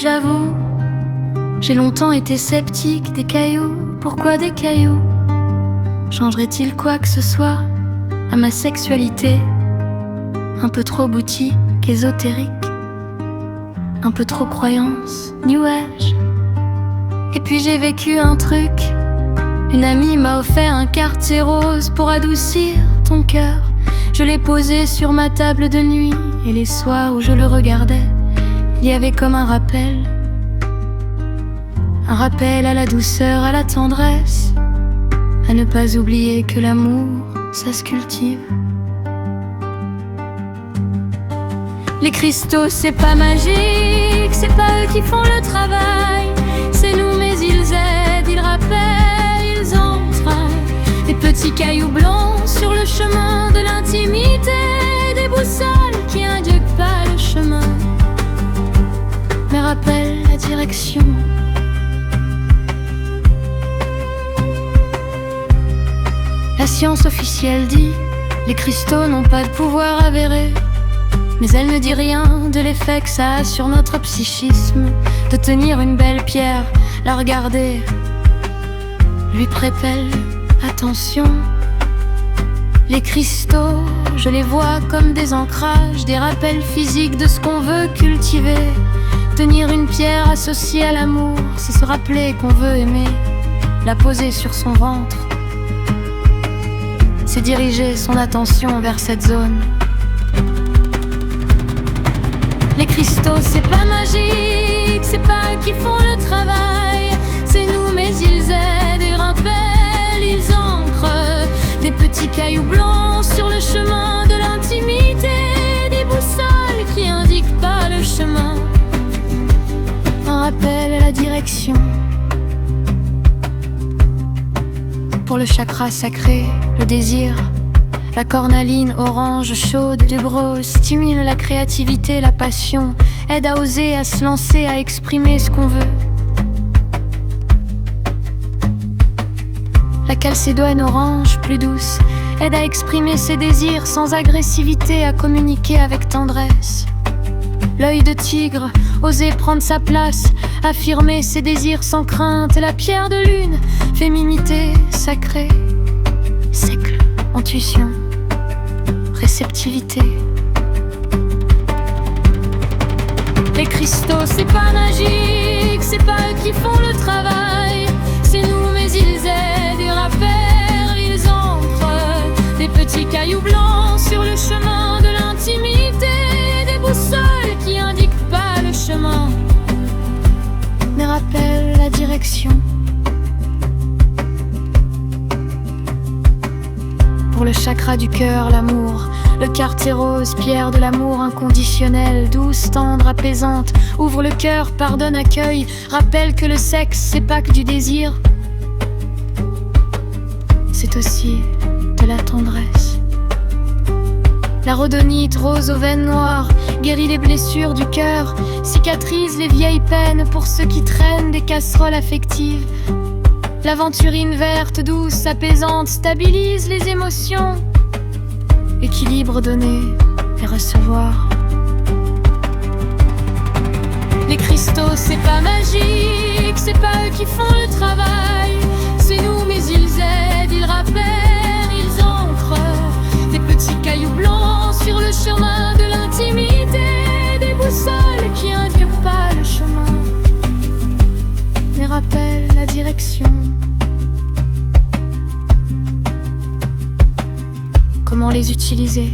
j'avoue, j'ai longtemps été sceptique. Des cailloux, pourquoi des cailloux? Changerait-il quoi que ce soit à ma sexualité? Un peu trop boutique, ésotérique, un peu trop croyance, new age. Et puis j'ai vécu un truc. Une amie m'a offert un quartier rose pour adoucir ton cœur. Je l'ai posé sur ma table de nuit, et les soirs où je le regardais, il y avait comme un rappel à la douceur, à la tendresse, à ne pas oublier que l'amour, ça se cultive. Les cristaux, c'est pas magique, c'est pas eux qui font le travail, c'est nous, mais ils aident, ils rappellent, ils entraînent. Des petits cailloux blancs sur le chemin de l'intimité, des boussoles qui indiquent pas le chemin, mais rappellent la direction. La science officielle dit, les cristaux n'ont pas de pouvoir avéré, mais elle ne dit rien de l'effet que ça a sur notre psychisme. De tenir une belle pierre, la regarder, lui prépelle attention. Les cristaux, je les vois comme des ancrages, des rappels physiques de ce qu'on veut cultiver. Tenir une pierre associée à l'amour, c'est se rappeler qu'on veut aimer. La poser sur son ventre, c'est diriger son attention vers cette zone. Les cristaux, c'est pas magique, c'est pas eux qui font le travail, c'est nous, mais ils aident, ils rappellent, ils ancrent. Des petits cailloux blancs sur le chemin de l'intimité, des boussoles qui indiquent pas le chemin, un rappel à la direction. Pour le chakra sacré, le désir, la cornaline orange chaude du bro stimule la créativité, la passion, aide à oser, à se lancer, à exprimer ce qu'on veut. La calcédoine orange, plus douce, aide à exprimer ses désirs sans agressivité, à communiquer avec tendresse. L'œil de tigre, oser prendre sa place, affirmer ses désirs sans crainte. La pierre de lune, féminité sacrée, siècle, intuition, réceptivité. Les cristaux, c'est pas magique, c'est pas eux qui font le travail, c'est nous, mais ils aident, ils rappellent, ils ancrent. Des petits cailloux blancs sur le chemin de l'intimité, des boussoles qui indiquent pas le chemin, mais rappellent la direction. Pour le chakra du cœur, l'amour, le quartier rose, pierre de l'amour inconditionnel, douce, tendre, apaisante, ouvre le cœur, pardonne, accueille, rappelle que le sexe, c'est pas que du désir, c'est aussi de la tendresse. La rhodonite rose aux veines noires guérit les blessures du cœur, cicatrise les vieilles peines pour ceux qui traînent des casseroles affectives. L'aventurine verte, douce, apaisante, stabilise les émotions. Équilibre donner et recevoir. Les cristaux, c'est pas magique, c'est pas eux qui font le travail, c'est nous, mais ils aident, ils rappellent, ils ancrent. Des petits cailloux blancs sur le chemin de l'intimité, des boussoles qui indiquent pas le chemin, mais rappellent la direction. Comment les utiliser,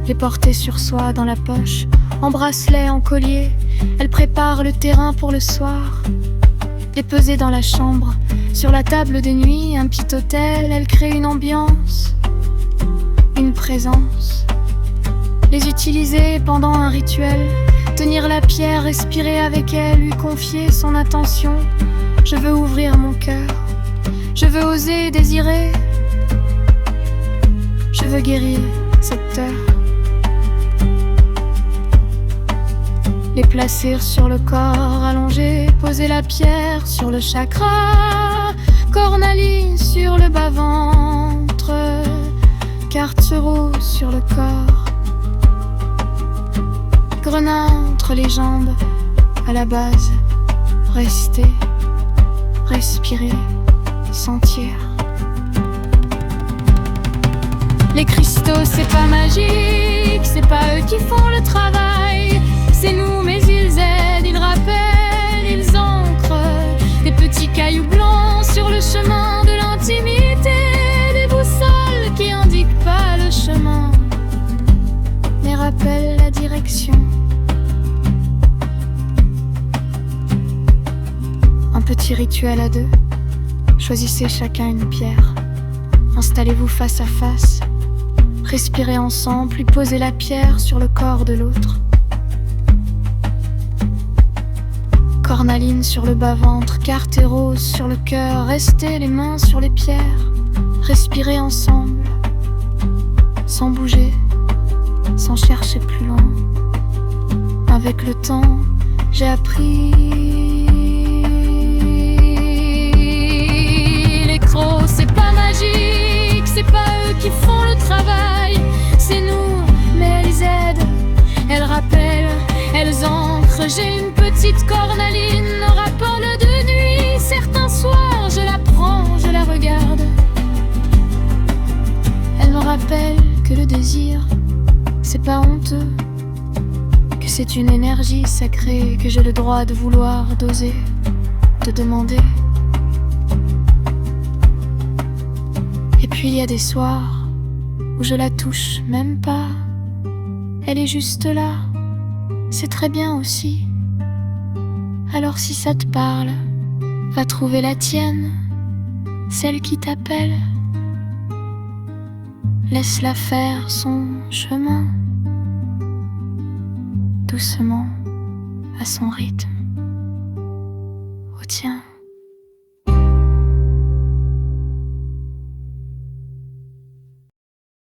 les porter sur soi dans la poche, en bracelet, en collier. Elle prépare le terrain pour le soir. Les peser dans la chambre, sur la table de nuit, un petit hôtel. Elle crée une ambiance, une présence. Les utiliser pendant un rituel, tenir la pierre, respirer avec elle, lui confier son attention. Je veux ouvrir mon cœur, je veux oser désirer. Je veux guérir cette heure. Les placer sur le corps allongé, poser la pierre sur le chakra, cornaline sur le bas-ventre, quartz rose sur le corps, grenat entre les jambes, à la base Rester, respirer, sentir. Les cristaux, c'est pas magique, c'est pas eux qui font le travail, c'est nous, mais ils aident, ils rappellent, ils ancrent des petits cailloux blancs sur le chemin de l'intimité, des boussoles qui indiquent pas le chemin, mais rappellent la direction. Un petit rituel à deux, choisissez chacun une pierre, installez-vous face à face. Respirez ensemble, puis posez la pierre sur le corps de l'autre. Cornaline sur le bas-ventre, carte et rose sur le cœur. Restez les mains sur les pierres. Respirez ensemble, sans bouger, sans chercher plus loin. Avec le temps, j'ai appris. Les crocs, c'est pas magique, c'est pas eux qui font le travail, c'est nous, mais elles aident, elles rappellent, elles ancrent. J'ai une petite cornaline, rapporte de nuit. Certains soirs, je la prends, je la regarde. Elle me rappelle que le désir, c'est pas honteux, que c'est une énergie sacrée, que j'ai le droit de vouloir, d'oser, de demander. Et puis il y a des soirs où je la touche même pas. Elle est juste là, c'est très bien aussi. Alors si ça te parle, va trouver la tienne, celle qui t'appelle. Laisse-la faire son chemin, doucement, à son rythme, au tien.